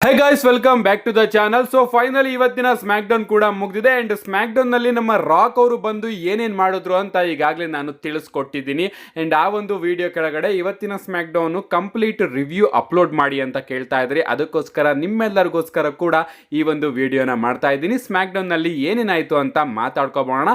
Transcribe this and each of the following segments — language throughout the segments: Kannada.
Hey guys, welcome back to the channel. So finally ಇವತ್ತಿನ ಸ್ಮ್ಯಾಕ್ ಡೌನ್ ಕೂಡ ಮುಗಿದಿದೆ. ಅಂಡ್ ಸ್ಮ್ಯಾಕ್ ಡೌನ್ ನಲ್ಲಿ ನಮ್ಮ ರಾಕ್ ಅವರು ಬಂದು ಏನೇನ್ ಮಾಡಿದ್ರು ಅಂತ ಈಗಾಗಲೇ ನಾನು ತಿಳಿಸ್ಕೊಟ್ಟಿದ್ದೀನಿ. ಅಂಡ್ ಆ ಒಂದು ವಿಡಿಯೋ ಕೆಳಗಡೆ ಇವತ್ತಿನ smack down complete review upload ಮಾಡಿ ಅಂತ ಕೇಳ್ತಾ ಇದ್ರಿ. ಅದಕ್ಕೋಸ್ಕರ ನಿಮ್ಮೆಲ್ಲರಿಗೋಸ್ಕರ ಕೂಡ ಈ ಒಂದು ವಿಡಿಯೋನ ಮಾಡ್ತಾ ಇದ್ದೀನಿ. ಸ್ಮ್ಯಾಕ್ ಡೌನ್ ನಲ್ಲಿ ಏನೇನಾಯ್ತು ಅಂತ ಮಾತಾಡ್ಕೋಬೋಣ.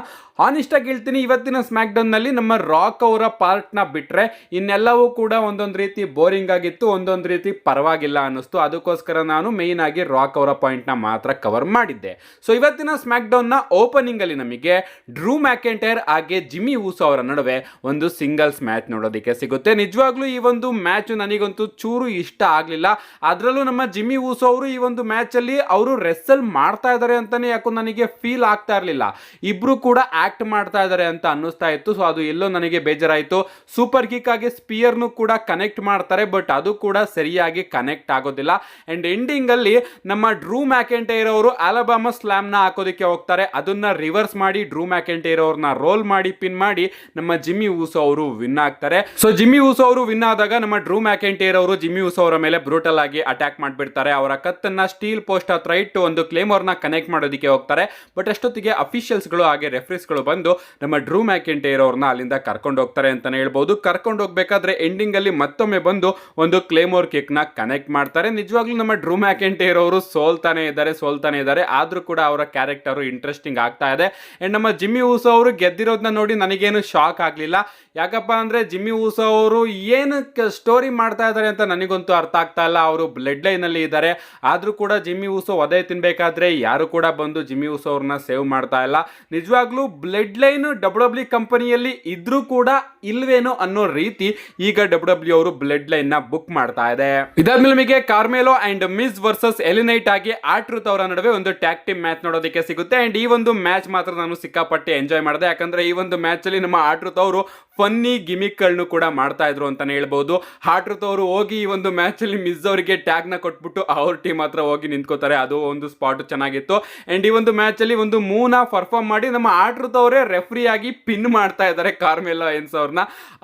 ಆನೆಸ್ಟ್ ಆಗಿ ಹೇಳ್ತೀನಿ, ಇವತ್ತಿನ ಸ್ಮ್ಯಾಕ್ ಡೌನ್ ನಲ್ಲಿ ನಮ್ಮ ರಾಕ್ ಅವರ ಪಾರ್ಟ್ ನ ಬಿಟ್ರೆ ಇನ್ನೆಲ್ಲವೂ ಕೂಡ ಒಂದೊಂದು ರೀತಿ ಬೋರಿಂಗ್ ಆಗಿತ್ತು, ಒಂದೊಂದು ರೀತಿ ಪರವಾಗಿಲ್ಲ ಅನ್ನಿಸ್ತು. ಅದಕ್ಕೋಸ್ಕರ ನಾನು ಮೇನ್ ಆಗಿ ರಾಕ್ ಅವರ ಪಾಯಿಂಟ್ ನ ಮಾತ್ರ ಕವರ್ ಮಾಡಿದ್ದೆ. ಸೊ ಇವತ್ತಿನ ಸ್ಮ್ಯಾಕ್ ಡೌನ್ ನ ಓಪನಿಂಗ್ ಅಲ್ಲಿ ನಮಗೆ ಡ್ರೂ ಮ್ಯಾಕೆಂಟೈರ್ ಹಾಗೆ ಜಿಮ್ಮಿ ಊಸೋ ಅವರ ನಡುವೆ ಒಂದು ಸಿಂಗಲ್ಸ್ ಮ್ಯಾಚ್ ನೋಡೋದಕ್ಕೆ ಸಿಗುತ್ತೆ. ನಿಜವಾಗ್ಲೂ ಈ ಒಂದು ಮ್ಯಾಚ್ ನನಗಂತೂ ಚೂರು ಇಷ್ಟ ಆಗ್ಲಿಲ್ಲ. ಅದರಲ್ಲೂ ನಮ್ಮ ಜಿಮ್ಮಿ ಊಸೋ ಅವರು ಈ ಒಂದು ಮ್ಯಾಚ್ ಅಲ್ಲಿ ಅವರು ರೆಸಲ್ ಮಾಡ್ತಾ ಇದ್ದಾರೆ ಅಂತಾನೆ ಯಾಕೋ ನನಗೆ ಫೀಲ್ ಆಗ್ತಾ ಇರಲಿಲ್ಲ. ಇಬ್ರು ಕೂಡ ಆಕ್ಟ್ ಮಾಡ್ತಾ ಇದ್ದಾರೆ ಅಂತ ಅನ್ನಿಸ್ತಾ ಇತ್ತು. ಸೊ ಅದು ಎಲ್ಲೋ ನನಗೆ ಬೇಜಾರಾಯಿತು. ಸೂಪರ್ ಕಿಕ್ ಆಗಿ ಸ್ಪಿಯರ್ನು ಕೂಡ ಕನೆಕ್ಟ್ ಮಾಡ್ತಾರೆ, ಬಟ್ ಅದು ಕೂಡ ಸರಿಯಾಗಿ ಕನೆಕ್ಟ್ ಆಗೋದಿಲ್ಲ. ಅಂಡ್ ಎಂಡಿಂಗ್ ಅಲ್ಲಿ ನಮ್ಮ ಡ್ರೂ ಮ್ಯಾಕೆಂಟೈರ್ ಅವರು ಅಲಬಾಮಾ ಸ್ಲಾಮ್ ನ ಹಾಕೋದಕ್ಕೆ ಹೋಗ್ತಾರೆ. ಅದನ್ನ ರಿವರ್ಸ್ ಮಾಡಿ ಡ್ರೂ ಮ್ಯಾಕೆಂಟೈರ್ ಅವ್ರನ್ನ ರೋಲ್ ಮಾಡಿ ಪಿನ್ ಮಾಡಿ ನಮ್ಮ ಜಿಮ್ಮಿ ಊಸೋ ಅವರು ವಿನ್ ಆಗ್ತಾರೆ. ಸೊ ಜಿಮ್ಮಿ ಊಸೋ ಅವರು ವಿನ್ ಆದಾಗ ನಮ್ಮ ಡ್ರೂ ಮ್ಯಾಕೆಂಟೈರ್ ಅವರು ಜಿಮ್ಮಿ ಊಸೋ ಅವರ ಮೇಲೆ ಬ್ರೂಟಲ್ ಆಗಿ ಅಟ್ಯಾಕ್ ಮಾಡಿಬಿಡ್ತಾರೆ. ಅವರ ಕತ್ತನ್ನ ಸ್ಟೀಲ್ ಪೋಸ್ಟ್ ಹತ್ರ ಇಟ್ಟು ಒಂದು ಕ್ಲೇಮರ್ನ ಕನೆಕ್ಟ್ ಮಾಡೋದಕ್ಕೆ ಹೋಗ್ತಾರೆ. ಬಟ್ ಅಷ್ಟೊತ್ತಿಗೆ ಅಫಿಷಿಯಲ್ಸ್ ಗಳು ಹಾಗೆ ರೆಫ್ರೀಸ್ ಗಳು ಬಂದು ನಮ್ಮ ಡ್ರೂ ಮ್ಯಾಕೆಂಟೈರ್ ಅವ್ರನ್ನ ಅಲ್ಲಿಂದ ಕರ್ಕೊಂಡು ಹೋಗ್ತಾರೆ ಅಂತಾನೆ ಹೇಳ್ಬಹುದು. ಕರ್ಕೊಂಡು ಹೋಗ್ಬೇಕಾದ್ರೆ ಎಂಡಿಂಗ್ ಅಲ್ಲಿ ಮತ್ತೊಮ್ಮೆ ಬಂದು ಒಂದು ಕ್ಲೇಮೋರ್ ಕಿಕ್ ನ ಕನೆಕ್ಟ್ ಮಾಡ್ತಾರೆ. ನಿಜವಾಗ್ಲೂ ನಮ್ಮ ಡ್ರೂ ಮ್ಯಾಕೆಂಟೈರ್ ಅವರು ಸೋಲ್ತಾನೆ ಇದ್ದಾರೆ. ಆದ್ರೂ ಕೂಡ ಅವರ ಕ್ಯಾರೆಕ್ಟರ್ ಇಂಟ್ರೆಸ್ಟಿಂಗ್ ಆಗ್ತಾ ಇದೆ. ಅಂಡ್ ನಮ್ಮ ಜಿಮ್ಮಿ ಊಸೋ ಅವರು ಗೆದ್ದಿರೋದನ್ನ ನೋಡಿ ನನಗೇನು ಶಾಕ್ ಆಗ್ಲಿಲ್ಲ. ಯಾಕಪ್ಪ ಅಂದ್ರೆ ಜಿಮ್ಮಿ ಊಸೋ ಅವರು ಏನು ಸ್ಟೋರಿ ಮಾಡ್ತಾ ಇದ್ದಾರೆ ಅಂತ ನನಗಂತೂ ಅರ್ಥ ಆಗ್ತಾ ಇಲ್ಲ. ಅವರು ಬ್ಲಡ್ ಲೈನ್ ಅಲ್ಲಿ ಇದ್ದಾರೆ. ಆದ್ರೂ ಕೂಡ ಜಿಮ್ಮಿ ಊಸೋ ಒದೆ ತಿನ್ಬೇಕಾದ್ರೆ ಯಾರು ಕೂಡ ಬಂದು ಜಿಮ್ಮಿ ಊಸೋ ಅವ್ರನ್ನ ಸೇವ್ ಮಾಡ್ತಾ ಇಲ್ಲ. ನಿಜವಾಗ್ಲೂ ಬ್ಲಡ್ ಲೈನ್ ಡಬ್ಲ್ಯೂ ಕಂಪನಿಯಲ್ಲಿ ಇದ್ರೂ ಕೂಡ ಇಲ್ವೇನೋ ಅನ್ನೋ ರೀತಿ ಈಗ ಡಬ್ಲ್ಯೂ ಅವರು ಬ್ಲಡ್ ಲೈನ್ ನ ಬುಕ್ ಮಾಡ್ತಾ ಇದೆ. ಇದಾದ್ಮೇಲೆ ನಮಗೆ ಕಾರ್ಮೆಲೋ ಅಂಡ್ ಮಿಸ್ ವರ್ಸಸ್ ಎಲಿನೈಟ್ ಆಗಿ ಆಟ್ರುತ್ ಅವರ ನಡುವೆ ಒಂದು ಟ್ಯಾಗ್ ಟೀಮ್ ಮ್ಯಾಚ್ ನೋಡೋದಕ್ಕೆ ಸಿಗುತ್ತೆ. ಅಂಡ್ ಈ ಒಂದು ಮ್ಯಾಚ್ ಮಾತ್ರ ನಾನು ಸಿಕ್ಕಾಪಟ್ಟೆ ಎಂಜಾಯ್ ಮಾಡಿದೆ. ಯಾಕಂದ್ರೆ ಈ ಒಂದು ಮ್ಯಾಚ್ ಅಲ್ಲಿ ನಮ್ಮ ಆಟ್ರುತ್ ಅವರು ಫನ್ನಿ ಗಿಮಿಕ್ ಗಳನ್ನು ಕೂಡ ಮಾಡ್ತಾ ಇದ್ರು ಅಂತಾನೆ ಹೇಳ್ಬಹುದು. ಆಟ್ರುತ್ ಅವರು ಹೋಗಿ ಈ ಒಂದು ಮ್ಯಾಚ್ ಅಲ್ಲಿ ಮಿಸ್ ಅವರಿಗೆ ಟ್ಯಾಗ್ ನ ಕೊಟ್ಬಿಟ್ಟು ಅವ್ರ ಟೀಮ್ ಹತ್ರ ಹೋಗಿ ನಿಂತ್ಕೋತಾರೆ. ಅದು ಒಂದು ಸ್ಪಾಟ್ ಚೆನ್ನಾಗಿತ್ತು. ಅಂಡ್ ಈ ಒಂದು ಮ್ಯಾಚ್ ಅಲ್ಲಿ ಒಂದು ಮೂನ ಪರ್ಫಾರ್ಮ್ ಮಾಡಿ ನಮ್ಮ ಆಟ್ರುತ್ ಅವರೇ ರೆಫ್ರಿ ಆಗಿ ಪಿನ್ ಮಾಡ್ತಾ ಇದ್ದಾರೆ ಕಾರ್ಮೆಲೋ ಎನ್ಸ್ ಅವ್ರನ್ನ.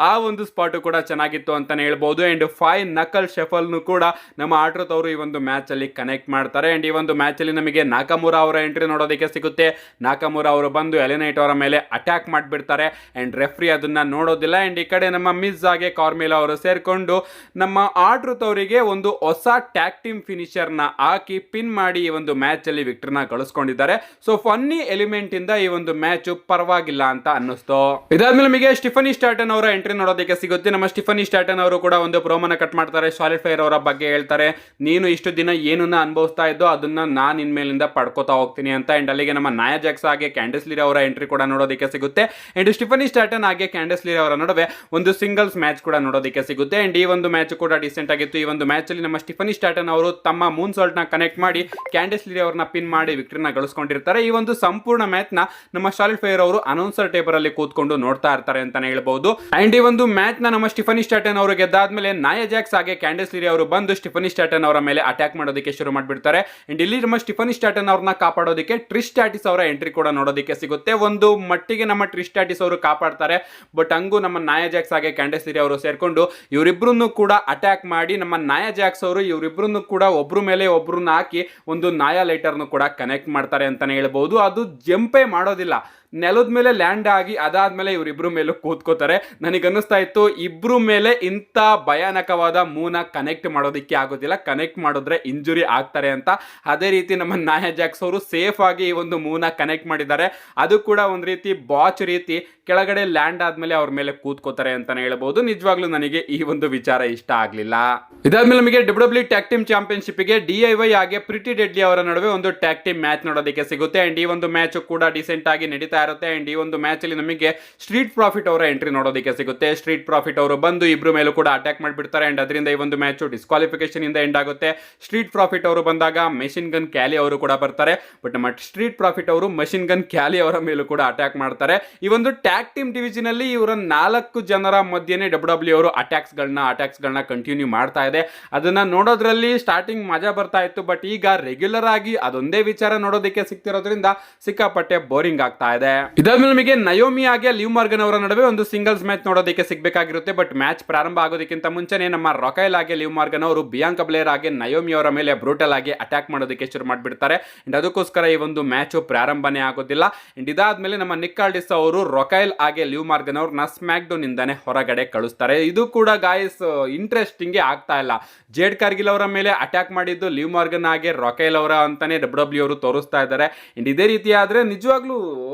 ಆ ಒಂದು ಸ್ಪಾಟ್ ಕೂಡ ಚೆನ್ನಾಗಿತ್ತು ಅಂತಾನೆ ಹೇಳ್ಬಹುದು. ಅಂಡ್ 5 ನಕಲ್ ಶಫಲ್ ಕೂಡ ನಮ್ಮ ಆಟ್ರುತ್ ಅವರು ಈ ಒಂದು ಮ್ಯಾಚ್ ಅಲ್ಲಿ ಕನೆಕ್ಟ್ ಮಾಡ್ತಾರೆ. ಅಂಡ್ ಈ ಒಂದು ಮ್ಯಾಚ್ ಅಲ್ಲಿ ನಮಗೆ ನಾಕಮುರಾ ಅವರ ಎಂಟ್ರಿ ನೋಡೋದಕ್ಕೆ ಸಿಗುತ್ತೆ. ನಾಕಮುರಾ ಅವರು ಬಂದು ಎಲಿನೈಟ್ ಅವರ ಮೇಲೆ ಅಟ್ಯಾಕ್ ಮಾಡಿಬಿಡ್ತಾರೆ. ಅಂಡ್ ರೆಫ್ರಿ ಅದನ್ನ ನೋಡೋದಿಲ್ಲ. ಅಂಡ್ ಈ ಕಡೆ ನಮ್ಮ ಮಿಸ್ ಆಗಿ ಕಾರ್ಮೆಲೋ ಅವರು ಸೇರ್ಕೊಂಡು ನಮ್ಮ ಆಟ್ರುತ್ ಅವರಿಗೆ ಒಂದು ಹೊಸ ಟ್ಯಾಗ್ ಟೀಮ್ ಫಿನಿಶರ್ ನ ಹಾಕಿ ಪಿನ್ ಮಾಡಿ ಈ ಒಂದು ಮ್ಯಾಚ್ ಅಲ್ಲಿ ವಿಕ್ಟರ್ನ ಗಳಿಸ್ಕೊಂಡಿದ್ದಾರೆ. ಸೊ ಫನ್ನಿ ಎಲಿಮೆಂಟ್ ಇಂದ ಈ ಒಂದು ಮ್ಯಾಚ್ ಪರವಾಗಿಲ್ಲ ಅಂತ ಅನ್ನಿಸ್ತು. ಇದಾದ್ಮೇಲೆ ನಮಗೆ ಸ್ಟಿಫನಿ ಸ್ಟಾರ್ಟನ್ ಅವರ ಎಂಟ್ರಿ ನೋಡೋದಕ್ಕೆ ಸಿಗುತ್ತೆ. ನಮ್ಮ ಸ್ಟಿಫನಿ ಸ್ಟಾರ್ಟನ್ ಅವರು ಕೂಡ ಒಂದು ಪ್ರೋಮೋನ ಕಟ್ ಮಾಡ್ತಾರೆ. ಸಾಲಿಡ್ ಫೈರ್ ಅವರ ಬಗ್ಗೆ ಹೇಳ್ತಾರೆ, ನೀನು ಇಷ್ಟು ದಿನ ಏನನ್ನ ಅನುಭವಿಸ್ತಾ ಇದ್ದೋ ಅದನ್ನ ನಾನು ಇನ್ಮೇಲಿಂದ ಪಡ್ಕೋತಾ ಹೋಗ್ತೀನಿ ಅಂತ. ಅಂಡ್ ಅಲ್ಲಿಗೆ ನಮ್ಮ ನಾಯಾ ಜಾಕ್ಸ್ ಹಾಗೆ ಕ್ಯಾಂಡಿಸ್ ಲೀರ್ ಅವರ ಎಂಟ್ರಿ ಕೂಡ ನೋಡೋದಕ್ಕೆ ಸಿಗುತ್ತೆ. ಅಂಡ್ ಸ್ಟಿಫನಿ ಸ್ಟಾರ್ಟನ್ ಹಾಗೆ ಕ್ಯಾಂಡಿಸ್ ಲೀರ್ ಅವರ ನಡುವೆ ಒಂದು ಸಿಂಗಲ್ಸ್ ಮ್ಯಾಚ್ ಕೂಡ ನೋಡೋದಕ್ಕೆ ಸಿಗುತ್ತೆ. ಅಂಡ್ ಈ ಒಂದು ಮ್ಯಾಚ್ ಕೂಡ ಡಿಸೆಂಟ್ ಆಗಿತ್ತು. ಈ ಒಂದು ಮ್ಯಾಚ್ ಅಲ್ಲಿ ನಮ್ಮ ಸ್ಟಿಫನಿ ಸ್ಟಾರ್ಟನ್ ಅವರು ತಮ್ಮ ಮೂನ್ ಸಾಲ್ಟ್ ನ ಕನೆಕ್ಟ್ ಮಾಡಿ ಕ್ಯಾಂಡಿಸ್ ಲೀರ್ ಅವರನ್ನ ಪಿನ್ ಮಾಡಿ ವಿಕ್ಟರಿನ ಗಳಿಸ್ಕೊಂಡಿರ್ತಾರೆ. ಈ ಒಂದು ಸಂಪೂರ್ಣ ಮ್ಯಾಚ್ ನ ನಮ್ಮ ಸಾಲಿಡ್ ಫೈರ್ ಅವರು ಅನೌನ್ಸರ್ ಟೇಬಲ್ ಅಲ್ಲಿ ಕೂತ್ಕೊಂಡು ನೋಡ್ತಾ ಇರ್ತಾರೆ ಅಂತಾನೆ ಹೇಳ್ಬಹುದು. ಅಂಡ್ ಈ ಒಂದು ಮ್ಯಾಚ್ ನ ನಮ್ಮ ಸ್ಟಿಫನಿ ಸ್ಟಾರ್ಟನ್ ಅವರು ಗೆದ್ದಾದ್ಮೇಲೆ ನಾಯಾ ಜಾಕ್ಸ್ ಹಾಗೆ ಕ್ಯಾಂಡಿಸ್ ಲೀರ್ ಅವರು ಬಂದು ಸ್ಟಿಫನಿ ಸ್ಟಾರ್ಟನ್ ಅವರ ಮೇಲೆ ಅಟ್ಯಾಕ್ ಮಾಡೋದಕ್ಕೆ ಶುರು ಮಾಡಿಬಿಡ್ತಾರೆ. ಅಂಡ್ ಇಲ್ಲಿ ನಮ್ಮ ಸ್ಟಿಫನಿ ಸ್ಟಾರ್ಟನ್ ಅವ್ರನ್ನ ಕಾಪಾಡೋದಕ್ಕೆ ಟ್ರಿಶ್ ಸ್ಟ್ರಾಟಸ್ ಅವರ ಎಂಟ್ರಿ ಕೂಡ ನೋಡೋದಕ್ಕೆ ಸಿಗುತ್ತೆ. ಒಂದು ಮಟ್ಟಿಗೆ ನಮ್ಮ ಟ್ರಿಶ್ ಸ್ಟ್ರಾಟಸ್ ಅವರು ಕಾಪಾಡ್ತಾರೆ. ಬಟ್ ಹಂಗೂ ನಮ್ಮ ನಾಯಾ ಜಾಕ್ಸ್ ಹಾಗೆ ಕ್ಯಾಂಡಿಸ್ ಲೀರ್ ಅವರು ಸೇರ್ಕೊಂಡು ಇವರಿಬ್ರನ್ನು ಕೂಡ ಅಟ್ಯಾಕ್ ಮಾಡಿ ನಮ್ಮ ನಾಯಾ ಜಾಕ್ಸ್ ಅವರು ಇವರಿಬ್ರನ್ನು ಕೂಡ ಒಬ್ರ ಮೇಲೆ ಒಬ್ರನ್ನ ಹಾಕಿ ಒಂದು ನಾಯಾ ಲೈಟರ್ನು ಕೂಡ ಕನೆಕ್ಟ್ ಮಾಡ್ತಾರೆ ಅಂತಾನೆ ಹೇಳ್ಬಹುದು. ಅದು ಜಂಪೇ ಮಾಡೋದಿಲ್ಲ, ನೆಲದ ಮೇಲೆ ಲ್ಯಾಂಡ್ ಆಗಿ ಅದಾದ್ಮೇಲೆ ಇವರಿಬ್ರು ಮೇಲೂ ಕೂತ್ಕೋತಾರೆ. ನನಗನ್ನಿಸ್ತಾ ಇತ್ತು ಇಬ್ರು ಮೇಲೆ ಇಂಥ ಭಯಾನಕವಾದ ಮೂನ ಕನೆಕ್ಟ್ ಮಾಡೋದಕ್ಕೆ ಆಗೋದಿಲ್ಲ, ಕನೆಕ್ಟ್ ಮಾಡಿದ್ರೆ ಇಂಜುರಿ ಆಗ್ತಾರೆ ಅಂತ. ಅದೇ ರೀತಿ ನಮ್ಮ ನಾಯಾ ಜಾಕ್ಸ್ ಅವರು ಸೇಫ್ ಆಗಿ ಈ ಒಂದು ಮೂನ ಕನೆಕ್ಟ್ ಮಾಡಿದ್ದಾರೆ. ಅದು ಕೂಡ ಒಂದು ರೀತಿ ಬಾಚ್ ರೀತಿ ಕೆಳಗಡೆ ಲ್ಯಾಂಡ್ ಆದ್ಮೇಲೆ ಅವ್ರ ಮೇಲೆ ಕೂತ್ಕೋತಾರೆ ಅಂತಾನೆ ಹೇಳ್ಬಹುದು. ನಿಜವಾಗ್ಲೂ ನನಗೆ ಈ ಒಂದು ವಿಚಾರ ಇಷ್ಟ ಆಗ್ಲಿಲ್ಲ. ಇದಾದ್ಮೇಲೆ ನಮಗೆ ಡಬ್ಲ್ಯೂ ಟ್ಯಾಗ್ ಟೀಮ್ ಚಾಂಪಿಯನ್ಶಿಪ್ ಗೆ DIY ಹಾಗೆ ಪ್ರಿಟಿ ಡೆಡ್ಲಿ ಅವರ ನಡುವೆ ಒಂದು ಟ್ಯಾಗ್ ಟೀಮ್ ಮ್ಯಾಚ್ ನೋಡೋದಕ್ಕೆ ಸಿಗುತ್ತೆ. ಅಂಡ್ ಈ ಒಂದು ಮ್ಯಾಚ್ ಕೂಡ ಡಿಸೆಂಟ್ ಆಗಿ ನಡೀತಾ ಇರುತ್ತೆ. ಅಂಡ್ ಈ ಒಂದು ಮ್ಯಾಚ್ ಅಲ್ಲಿ ನಮಗೆ ಸ್ಟ್ರೀಟ್ ಪ್ರಾಫಿಟ್ ಅವರ ಎಂಟ್ರಿ ನೋಡೋದಕ್ಕೆ ಸಿಗುತ್ತೆ. ಸ್ಟ್ರೀಟ್ ಪ್ರಾಫಿಟ್ ಅವರು ಬಂದು ಇಬ್ರು ಮೇಲೂ ಕೂಡ ಅಟ್ಯಾಕ್ ಮಾಡಿಬಿಡ್ತಾರೆ. ಅಂಡ್ ಅದರಿಂದ ಈ ಒಂದು ಮ್ಯಾಚ್ ಡಿಸ್ಕ್ವಾಲಿಫಿಕೇಶನ್ ಇಂದ ಎಂಡ್ ಆಗುತ್ತೆ. ಸ್ಟ್ರೀಟ್ ಪ್ರಾಫಿಟ್ ಅವರು ಬಂದಾಗ ಮೆಷಿನ್ ಗನ್ ಕ್ಯಾಲಿ ಅವರು ಕೂಡ ಬರ್ತಾರೆ. ಬಟ್ ನಮ್ಮ ಸ್ಟ್ರೀಟ್ ಪ್ರಾಫಿಟ್ ಅವರು ಮೆಷಿನ್ ಗನ್ ಕ್ಯಾಲಿ ಅವರ ಮೇಲೂ ಕೂಡ ಅಟ್ಯಾಕ್ ಮಾಡ್ತಾರೆ. ಈ ಒಂದು ಟ್ಯಾಗ್ ಟೀಮ್ ಡಿವಿಷನ್ ಅಲ್ಲಿ ಇವರ 4 ಜನರ ಮಧ್ಯೆನೇ ಡಬ್ಲ್ಯೂ ಅವರು ಅಟ್ಯಾಕ್ಸ್ ಗಳನ್ನ ಕಂಟಿನ್ಯೂ ಮಾಡ್ತಾ ಇದೆ. ಅದನ್ನ ನೋಡೋದ್ರಲ್ಲಿ ಸ್ಟಾರ್ಟಿಂಗ್ ಮಜಾ ಬರ್ತಾ ಇತ್ತು. ಬಟ್ ಈಗ ರೆಗ್ಯುಲರ್ ಆಗಿ ಅದೊಂದೇ ವಿಚಾರ ನೋಡೋದಕ್ಕೆ ಸಿಗ್ತಿರೋದ್ರಿಂದ ಸಿಕ್ಕಾಪಟ್ಟೆ ಬೋರಿಂಗ್ ಆಗ್ತಾ ಇದೆ. ಇದೆ. ಇದಾದ್ಮೇಲೆ ನಮಗೆ ನಯೋಮಿ ಹಾಗೆ ಲಿವ್ ಮಾರ್ಗನ್ ಅವರ ನಡುವೆ ಒಂದು ಸಿಂಗಲ್ಸ್ ಮ್ಯಾಚ್ ನೋಡೋದಕ್ಕೆ ಸಿಗಬೇಕಾಗಿರುತ್ತೆ. ಬಟ್ ಮ್ಯಾಚ್ ಪ್ರಾರಂಭ ಆಗೋದಕ್ಕಿಂತ ಮುಂಚೆನೆ ನಮ್ಮ ರೊಕೈಲ್ ಹಾಗೆ ಲಿವ್ ಮಾರ್ಗನ್ ಅವರು ಬಿಯಾಂಕಾ ಬ್ಲೇರ್ ಹಾಗೆ ನಯೋಮಿ ಅವರ ಮೇಲೆ ಬ್ರೂಟಲ್ ಆಗಿ ಅಟ್ಯಾಕ್ ಮಾಡೋದಕ್ಕೆ ಶುರು ಮಾಡಿಬಿಡ್ತಾರೆ. ಅಂಡ್ ಅದಕ್ಕೋಸ್ಕರ ಈ ಒಂದು ಮ್ಯಾಚ್ ಪ್ರಾರಂಭನೇ ಆಗೋದಿಲ್ಲ. ಅಂಡ್ ಇದಾದ್ಮೇಲೆ ನಮ್ಮ ನಿಕ್ ಆಲ್ಡಿಸ್ ಅವರು ರೊಕೈಲ್ ಹಾಗೆ ಲಿವ್ ಮಾರ್ಗನ್ ಅವ್ರನ್ನ ಸ್ಮ್ಯಾಕ್ ಡೌನ್ ಇಂದಾನೆ ಹೊರಗಡೆ ಕಳಿಸ್ತಾರೆ. ಇದು ಕೂಡ ಗಾಯ್ಸ್ ಇಂಟ್ರೆಸ್ಟಿಂಗ್ ಆಗ್ತಾ ಇಲ್ಲ. ಜೇಡ್ ಕಾರ್ಗಿಲ್ ಅವರ ಮೇಲೆ ಅಟ್ಯಾಕ್ ಮಾಡಿದ್ದು ಲಿವ್ ಮಾರ್ಗನ್ ಹಾಗೆ ರೊಕೈಲ್ ಅವರ ಅಂತಾನೆ ಡಬ್ಲ್ಯೂ ಅವರು ತೋರಿಸ್ತಾ ಇದ್ದಾರೆ. ಅಂಡ್ ಇದೇ ರೀತಿ ಆದ್ರೆ ನಿಜವಾಗ್ಲೂ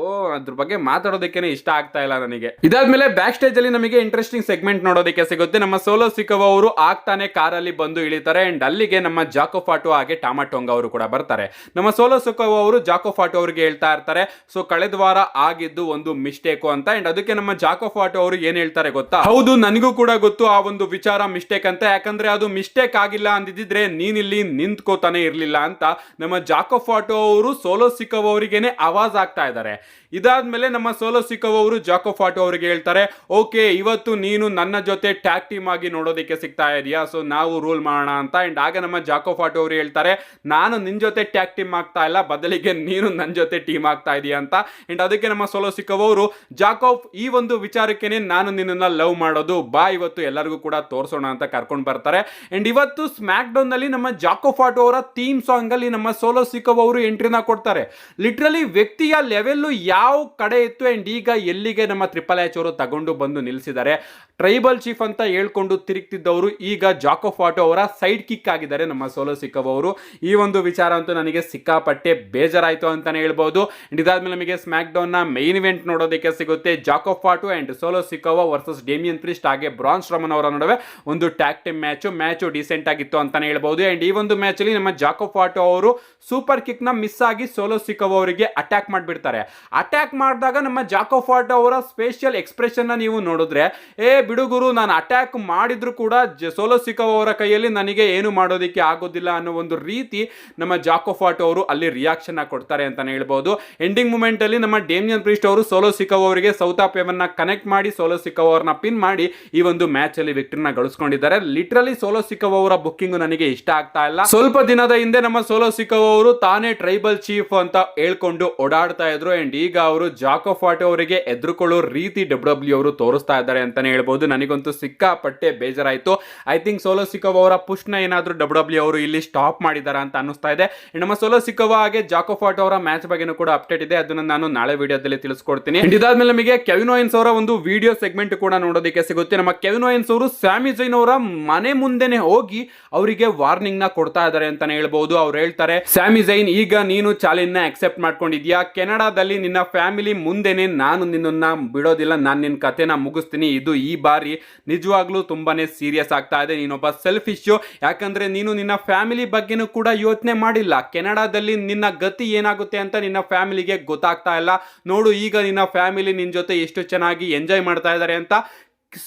ಅದ್ರ ಬಗ್ಗೆ ಮಾತಾಡೋದಕ್ಕೆ ಇಷ್ಟ ಆಗ್ತಾ ಇಲ್ಲ ನನಗೆ. ಇದಾದ್ಮೇಲೆ ಬ್ಯಾಕ್ ಸ್ಟೇಜ್ ಅಲ್ಲಿ ನಮಗೆ ಇಂಟ್ರೆಸ್ಟಿಂಗ್ ಸೆಗ್ಮೆಂಟ್ ನೋಡೋದಕ್ಕೆ ಸಿಗುತ್ತೆ. ನಮ್ಮ ಸೋಲೋ ಸಿಕೋವಾ ಅವರು ಆಗ್ತಾನೆ ಕಾರಲ್ಲಿ ಬಂದು ಇಳಿತಾರೆ. ಅಂಡ್ ಅಲ್ಲಿಗೆ ನಮ್ಮ ಜಾಕೋ ಫಾಟೋ ಹಾಗೆ ಟಾಮಾಟೋಂಗ ಅವರು ಕೂಡ ಬರ್ತಾರೆ. ನಮ್ಮ ಸೋಲೋ ಸಿಕೋವಾ ಅವರು ಜಾಕೋ ಫಾಟೋ ಅವರಿಗೆ ಹೇಳ್ತಾ ಇರ್ತಾರೆ, ಸೊ ಕಳೆದ ವಾರ ಆಗಿದ್ದು ಒಂದು ಮಿಸ್ಟೇಕು ಅಂತ. ಅಂಡ್ ಅದಕ್ಕೆ ನಮ್ಮ ಜಾಕೋ ಫಾಟೋ ಅವರು ಏನ್ ಹೇಳ್ತಾರೆ ಗೊತ್ತಾ, ಹೌದು ನನಗೂ ಕೂಡ ಗೊತ್ತು ಆ ಒಂದು ವಿಚಾರ ಮಿಸ್ಟೇಕ್ ಅಂತ, ಯಾಕಂದ್ರೆ ಅದು ಮಿಸ್ಟೇಕ್ ಆಗಿಲ್ಲ ಅಂದಿದ್ರೆ ನೀನಿಲ್ಲಿ ನಿಂತ್ಕೋತಾನೆ ಇರ್ಲಿಲ್ಲ ಅಂತ ನಮ್ಮ ಜಾಕೋ ಫಾಟೋ ಅವರು ಸೋಲೋ ಸಿಕೋವಾ ಅವರಿಗೇನೆ ಆವಾಜ್ ಆಗ್ತಾ ಇದ್ದಾರೆ. ಇದಾದ್ಮೇಲೆ ನಮ್ಮ ಸೋಲೋ ಸಿಕೋವಾ ಅವರು ಜಾಕೋ ಫಾಟೋ ಅವರಿಗೆ ಹೇಳ್ತಾರೆ, ಓಕೆ ಇವತ್ತು ನೀನು ನನ್ನ ಜೊತೆ ಟ್ಯಾಗ್ ಟೀಮ್ ಆಗಿ ನೋಡೋದಕ್ಕೆ ಸಿಗ್ತಾ ಇದೆಯಾ, ಸೊ ನಾವು ರೂಲ್ ಮಾಡೋಣ ಅಂತ. ಅಂಡ್ ಆಗ ನಮ್ಮ ಜಾಕೋ ಫಾಟೋ ಅವರು ಹೇಳ್ತಾರೆ, ನಾನು ನಿನ್ ಜೊತೆ ಟ್ಯಾಗ್ ಟೀಮ್ ಆಗ್ತಾ ಇಲ್ಲ, ಬದಲಿಗೆ ನೀನು ನನ್ನ ಜೊತೆ ಟೀಮ್ ಆಗ್ತಾ ಇದೀಯ ಅಂತ. ಅಂಡ್ ಅದಕ್ಕೆ ನಮ್ಮ ಸೋಲೋ ಸಿಕೋವಾ ಅವರು, ಜಾಕೋಬ್ ಈ ಒಂದು ವಿಚಾರಕ್ಕೇನೆ ನಾನು ನಿನ್ನನ್ನ ಲವ್ ಮಾಡೋದು, ಬಾ ಇವತ್ತು ಎಲ್ಲರಿಗೂ ಕೂಡ ತೋರಿಸೋಣ ಅಂತ ಕರ್ಕೊಂಡು ಬರ್ತಾರೆ. ಅಂಡ್ ಇವತ್ತು ಸ್ಮ್ಯಾಕ್ ಡೌನ್ ನಲ್ಲಿ ನಮ್ಮ ಜಾಕೋ ಫಾಟೋ ಅವರ ಥೀಮ್ ಸಾಂಗ್ ಅಲ್ಲಿ ನಮ್ಮ ಸೋಲೋ ಸಿಕೋವಾ ಅವರು ಎಂಟ್ರಿನ ಕೊಡ್ತಾರೆ. ಲಿಟ್ರಲಿ ವ್ಯಕ್ತಿಯ ಲೆವೆಲ್ ಯಾವ ಕಡೆ ಇತ್ತು ಅಂಡ್ ಈಗ ಎಲ್ಲಿಗೆ ನಮ್ಮ ಟ್ರಿಪಲ್ ಎಚ್ ಅವರು ತಗೊಂಡು ಬಂದು ನಿಲ್ಲಿಸಿದ್ದಾರೆ. ಟ್ರೈಬಲ್ ಚೀಫ್ ಅಂತ ಹೇಳ್ಕೊಂಡು ತಿರುಗ್ತಿದ್ದವರು ಈಗ ಜಾಕೋ ಫಾಟೋ ಅವರ ಸೈಡ್ ಕಿಕ್ ಆಗಿದ್ದಾರೆ ನಮ್ಮ ಸೋಲೋ ಸಿಕೋವಾ ಅವರು. ಈ ಒಂದು ವಿಚಾರ ಅಂತೂ ನನಗೆ ಸಿಕ್ಕಾಪಟ್ಟೆ ಬೇಜಾರಾಯ್ತು ಅಂತಾನೆ ಹೇಳ್ಬಹುದು. ಅಂಡ್ ಇದಾದ್ಮೇಲೆ ನಮಗೆ ಸ್ಮ್ಯಾಕ್ ಡೌನ್ ನ ಮೈನ್ ಇವೆಂಟ್ ನೋಡೋದಕ್ಕೆ ಸಿಗುತ್ತೆ. Jacob Fatu and Solo Sikoa versus Damian Priest ಹಾಗೆ ಬ್ರಾನ್ ಸ್ಟ್ರೋಮನ್ ಅವರ ನಡುವೆ ಒಂದು ಟ್ಯಾಗ್ ಟೀಮ್ ಮ್ಯಾಚ್ ಡಿಸೆಂಟ್ ಆಗಿತ್ತು ಅಂತಾನೆ ಹೇಳ್ಬಹುದು. ಅಂಡ್ ಈ ಒಂದು ಮ್ಯಾಚ್ ಅಲ್ಲಿ ನಮ್ಮ ಜಾಕೋ ಫಾಟೋ ಅವರು ಸೂಪರ್ ಕಿಕ್ ನ ಮಿಸ್ ಆಗಿ ಸೋಲೋ ಸಿಕೋವಾ ಅವರಿಗೆ ಅಟ್ಯಾಕ್ ಮಾಡಿಬಿಡ್ತಾರೆ. ಅಟ್ಯಾಕ್ ಮಾಡಿದಾಗ ನಮ್ಮ ಜಾಕೋ ಫಾಟೋ ಅವರ ಸ್ಪೆಷಲ್ ಎಕ್ಸ್ಪ್ರೆಷನ್ ನೀವು ನೋಡಿದ್ರೆ, ಬಿಡುಗುರು ನಾನು ಅಟ್ಯಾಕ್ ಮಾಡಿದ್ರು ಕೂಡ ಸೋಲೋ ಸಿಕೋವಾ ಅವರ ಕೈಯಲ್ಲಿ ನನಗೆ ಏನು ಮಾಡೋದಕ್ಕೆ ಆಗೋದಿಲ್ಲ ಅನ್ನೋ ಒಂದು ರೀತಿ ನಮ್ಮ ಜಾಕೋ ಫಾಟೋ ಅವರು ಅಲ್ಲಿ ರಿಯಾಕ್ಷನ್ ಕೊಡ್ತಾರೆ ಅಂತಾನೆ ಹೇಳ್ಬಹುದು. ಎಂಡಿಂಗ್ ಮೂಮೆಂಟ್ ಅಲ್ಲಿ ನಮ್ಮ ಡೇಮಿಯನ್ ಪ್ರಿಸ್ಟ್ ಅವರು ಸೋಲೋ ಸಿಕೋವಾ ಅವರಿಗೆ ಸೌತ್ ಆಫ್ ಹೆವನ್ ನ ಕನೆಕ್ಟ್ ಮಾಡಿ ಸೋಲೋ ಸಿಕೋವಾ ಅವರನ್ನ ಪಿನ್ ಮಾಡಿ ಈ ಒಂದು ಮ್ಯಾಚ್ ಅಲ್ಲಿ ವಿಕ್ಟರಿನ ಗಳಿಸ್ಕೊಂಡಿದ್ದಾರೆ. ಲಿಟರಲಿ ಸೋಲೋ ಸಿಕೋವಾ ಅವರ ಬುಕ್ಕಿಂಗ್ ನನಗೆ ಇಷ್ಟ ಆಗ್ತಾ ಇಲ್ಲ. ಸ್ವಲ್ಪ ದಿನದ ಹಿಂದೆ ನಮ್ಮ ಸೋಲೋ ಸಿಕೋವಾ ಅವರು ತಾನೇ ಟ್ರೈಬಲ್ ಚೀಫ್ ಅಂತ ಹೇಳ್ಕೊಂಡು ಓಡಾಡ್ತಾ ಇದ್ರು. ಅಂಡ್ ಈಗ ಅವರು ಜಾಕೋ ಫಾಟೋ ಅವರಿಗೆ ಎದುರುಕೊಳ್ಳೋ ರೀತಿ ಡಬ್ಲ್ಯೂ ಅವರು ತೋರಿಸ್ತಾ ಇದ್ದಾರೆ ಅಂತಾನೆ ಹೇಳ್ಬಹುದು. ನನಗಂತೂ ಸಿಕ್ಕಾಪಟ್ಟೆ ಬೇಜಾರಾಯ್ತು. ಐ ಥಿಂಕ್ ಸೋಲೋ ಸಿಕೋವಾ ಅವರ ಪುಷ್ ನ ಏನಾದ್ರೂ ಡಬ್ಲ್ಯೂ ಅವರು ಇಲ್ಲಿ ಸ್ಟಾಪ್ ಮಾಡಿದಾರ ಅಂತ ಅನ್ನಿಸ್ತಾ ಇದೆ. ನಮ್ಮ ಸೋಲೋ ಸಿಕೋವಾ ಹಾಗೆ ಜಾಕೋ ಫಾಟೋ ಅವರ ಮ್ಯಾಚ್ ಬಗ್ಗೆ ಕೂಡ ಅಪ್ಡೇಟ್ ಇದೆ, ಅದನ್ನ ನಾನು ನಾಳೆ ವಿಡಿಯೋದಲ್ಲಿ ತಿಳಿಸ್ಕೊಡ್ತೀನಿ. ಇದಾದ್ಮೇಲೆ ನಮಗೆ ಕೆವಿನ್ ಓಯನ್ಸ್ ಅವರ ಒಂದು ವಿಡಿಯೋ ಸೆಗ್ಮೆಂಟ್ ಕೂಡ ನೋಡೋದಕ್ಕೆ ಸಿಗುತ್ತೆ. ನಮ್ಮ ಕೆವಿನ್ ಓಯನ್ಸ್ ಅವರು ಸ್ಯಾಮಿ ಜೈನ್ ಅವರ ಮನೆ ಮುಂದೆನೆ ಹೋಗಿ ಅವರಿಗೆ ವಾರ್ನಿಂಗ್ ನ ಕೊಡ್ತಾ ಇದ್ದಾರೆ ಅಂತಾನೆ ಹೇಳ್ಬಹುದು. ಅವ್ರು ಹೇಳ್ತಾರೆ, ಸ್ಯಾಮಿ ಜೈನ್ ಈಗ ನೀನು ಚಾಲೆಂಜ್ ನ ಅಕ್ಸೆಪ್ಟ್ ಮಾಡ್ಕೊಂಡಿದ್ಯಾ, ಕೆನಡಾದಲ್ಲಿ ನಿನ್ನ ಫ್ಯಾಮಿಲಿ ಮುಂದೆನೆ ನಾನು ನಿನ್ನನ್ನ ಬಿಡೋದಿಲ್ಲ, ನಾನು ನಿನ್ನ ಕಥೆನ ಮುಗಿಸ್ತೀನಿ, ಇದು ಈ ಬಾರಿ ನಿಜವಾಗ್ಲೂ ತುಂಬಾನೇ ಸೀರಿಯಸ್ ಆಗ್ತಾ ಇದೆ, ನೀನೊಬ್ಬ ಸೆಲ್ಫಿಶ್, ಯಾಕಂದ್ರೆ ನೀನು ನಿನ್ನ ಫ್ಯಾಮಿಲಿ ಬಗ್ಗೆನೂ ಕೂಡ ಯೋಚನೆ ಮಾಡಿಲ್ಲ, ಕೆನಡಾದಲ್ಲಿ ನಿನ್ನ ಗತಿ ಏನಾಗುತ್ತೆ ಅಂತ ನಿನ್ನ ಫ್ಯಾಮಿಲಿಗೆ ಗೊತ್ತಾಗ್ತಾ ಇಲ್ಲ, ನೋಡು ಈಗ ನಿನ್ನ ಫ್ಯಾಮಿಲಿ ನಿನ್ನ ಜೊತೆ ಎಷ್ಟು ಚೆನ್ನಾಗಿ ಎಂಜಾಯ್ ಮಾಡ್ತಾ ಇದ್ದಾರೆ ಅಂತ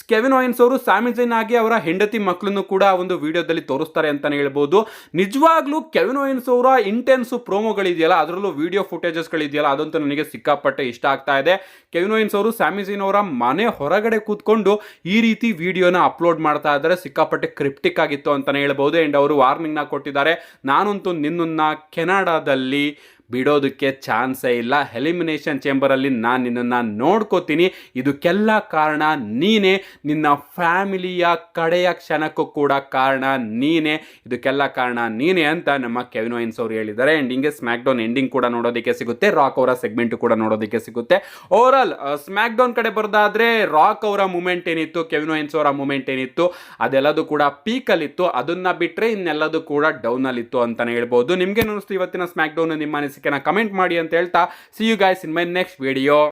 ಕೆವಿನ್ ಓಯನ್ಸ್ ಅವರು ಸ್ಯಾಮಿ ಜೈನ್ ಆಗಿ ಅವರ ಹೆಂಡತಿ ಮಕ್ಕಳನ್ನು ಕೂಡ ಒಂದು ವಿಡಿಯೋದಲ್ಲಿ ತೋರಿಸ್ತಾರೆ ಅಂತಾನೆ ಹೇಳ್ಬೋದು. ನಿಜವಾಗ್ಲೂ ಕೆವಿನ್ ಓಯನ್ಸ್ ಅವರ ಇಂಟೆನ್ಸ್ ಪ್ರೋಮೋಗಳಿದೆಯಲ್ಲ, ಅದರಲ್ಲೂ ವಿಡಿಯೋ ಫುಟೇಜಸ್ಗಳಿದೆಯಲ್ಲ, ಅದಂತೂ ನನಗೆ ಸಿಕ್ಕಾಪಟ್ಟೆ ಇಷ್ಟ ಆಗ್ತಾ ಇದೆ. ಕೆವಿನ್ ಓಯನ್ಸ್ ಅವರು ಸ್ಯಾಮಿ ಜೈನ್ ಅವರ ಮನೆ ಹೊರಗಡೆ ಕೂತ್ಕೊಂಡು ಈ ರೀತಿ ವಿಡಿಯೋನ ಅಪ್ಲೋಡ್ ಮಾಡ್ತಾ ಇದ್ದಾರೆ. ಸಿಕ್ಕಾಪಟ್ಟೆ ಕ್ರಿಪ್ಟಿಕ್ ಆಗಿತ್ತು ಅಂತಾನೆ ಹೇಳ್ಬೋದು. ಅಂಡ್ ಅವರು ವಾರ್ನಿಂಗ್ ನ ಕೊಟ್ಟಿದ್ದಾರೆ, ನಾನಂತೂ ನಿನ್ನನ್ನ ಕೆನಡಾದಲ್ಲಿ ಬಿಡೋದಕ್ಕೆ ಚಾನ್ಸೇ ಇಲ್ಲ, ಎಲಿಮಿನೇಷನ್ ಚೇಂಬರಲ್ಲಿ ನಾನು ನಿನ್ನನ್ನು ನೋಡ್ಕೋತೀನಿ, ಇದಕ್ಕೆಲ್ಲ ಕಾರಣ ನೀನೇ, ನಿನ್ನ ಫ್ಯಾಮಿಲಿಯ ಕಡೆಯ ಕ್ಷಣಕ್ಕೂ ಕೂಡ ಕಾರಣ ನೀನೇ, ಇದಕ್ಕೆಲ್ಲ ಕಾರಣ ನೀನೇ ಅಂತ ನಮ್ಮ ಕೆವಿನ್ ಓಯನ್ಸ್ ಅವರು ಹೇಳಿದ್ದಾರೆ. ಆ್ಯಂಡ್ ಹಿಂಗೆ ಸ್ಮ್ಯಾಕ್ ಡೌನ್ ಎಂಡಿಂಗ್ ಕೂಡ ನೋಡೋದಕ್ಕೆ ಸಿಗುತ್ತೆ, ರಾಕ್ ಅವರ ಸೆಗ್ಮೆಂಟ್ ಕೂಡ ನೋಡೋದಕ್ಕೆ ಸಿಗುತ್ತೆ. ಓವರ್ ಆಲ್ ಸ್ಮ್ಯಾಕ್ ಡೌನ್ ಕಡೆ ಬರೋದಾದ್ರೆ ರಾಕ್ ಅವರ ಮೂಮೆಂಟ್ ಏನಿತ್ತು, ಕೆವಿನ್ ಓಯನ್ಸ್ ಅವರ ಮೂಮೆಂಟ್ ಏನಿತ್ತು, ಅದೆಲ್ಲದೂ ಕೂಡ ಪೀಕಲ್ಲಿತ್ತು, ಅದನ್ನ ಬಿಟ್ಟರೆ ಇನ್ನೆಲ್ಲದೂ ಕೂಡ ಡೌನಲ್ಲಿತ್ತು ಅಂತಾನೆ ಹೇಳ್ಬೋದು. ನಿಮ್ಗೆ ಅನಿಸ್ತು ಇವತ್ತಿನ ಸ್ಮ್ಯಾಕ್ ಡೌನ್? ನಿಮ್ಮ ಅನಿಸಿಕೆನ ಕಮೆಂಟ್ ಮಾಡಿ ಅಂತ ಹೇಳ್ತಾ, see you guys in my next video.